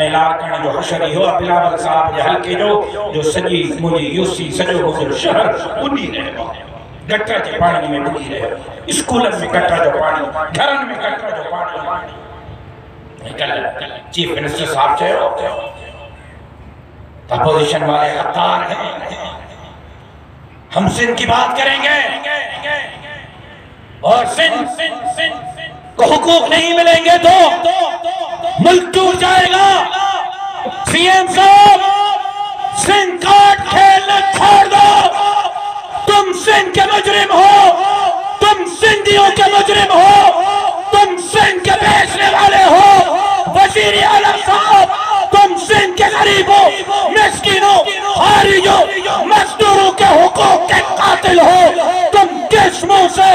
ऐलान करने जो हशरी हो बिलावल साहब जे हल्के जो सजी मुझे यूसी सजो मुझे शहर बुनी रहे गटर के पानी में बुनी रहे स्कूल में गटर जो पानी घरन में गटर जो पानी चीफ मिनिस्टर साहब चयो अपोजिशन वाले हत्यार हैं हम सिंध की बात करेंगे और सिंध को हुकूक नहीं मिलेंगे तो मुल्क टूट जाएगा। सीएम साहब सिंध कार्ड खेलना छोड़ दो। तुम सिंध के मुजरिम हो, तुम सिंधियों के मुजरिम हो, तुम सिंध के बेचने वाले हो। वजीर आला साहब तुम सिंध के गरीबों, मिस्किनों, हारियों, मजदूरों के हुकूक के कातिल हो। तुम किस मुंह से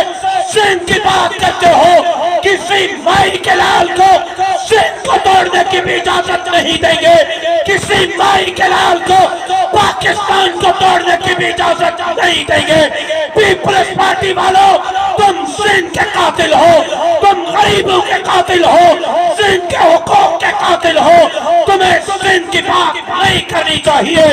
सिंध की बात करते हो? किसी माई के लाल को सिंध को तोड़ने की भी इजाजत नहीं देंगे। किसी माई के लाल को पाकिस्तान को तोड़ने की भी इजाजत नहीं देंगे। पीपल्स पार्टी वालों तुम सिंध के कातिल हो, तुम गरीबों के कातिल हो, सिंध के हुकूक के कातिल हो। तुम्हें सिंध की बात नहीं करनी चाहिए।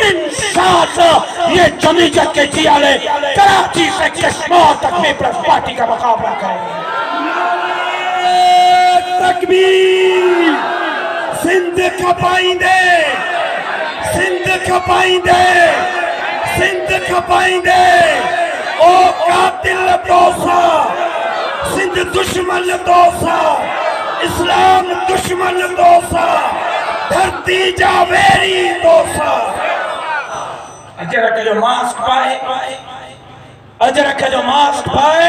इंशाअल्लाह ये जमीयत के जियाले कराची से कश्मीर तक पीपल्स पार्टी का मुकाबला करेंगे। तकबीर। सिंध खपाइंदे, सिंध खपाइंदे, सिंध खपाइंदे। ओ कातिल दोसा, सिंध दुश्मन दोसा, इस्लाम दुश्मन दोसा, धरती जावेरी दोसा। अजरक जो मास्क पाए, अजरक जो मास्क पाए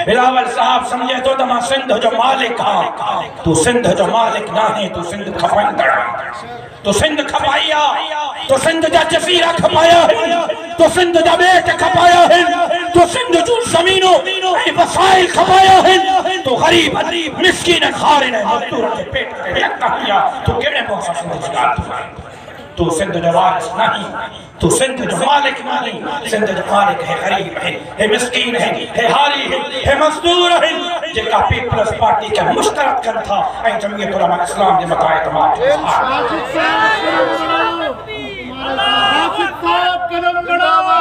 बिलावल साहब समझे तो मां सिंध जो मालिक हाँ। तू सिंध जो मालिक ना है, तू सिंध खपाईंदड़, तू सिंध खपाइया, तू सिंध जा जसीरा खपाया है, तू सिंध जा बेट खपाया है, तू सिंध जो जमीनों वसाइल खपाया है। तू गरीब मिस्कीन खारिन मजदूर के पेट पे लगता किया। तू केड़े मौसम सिंध का तू सिंध जो वारिस नहीं, तू सिंध जो मालिक नहीं। सिंध जो मालिक है गरीब है मिस्कीन है हारी है मजदूर है जेका पीपल्स पार्टी के मुश्तरक कन था ऐं जमीयत उलमा इस्लाम जे मथा एतमाद। कदम बढ़ावा।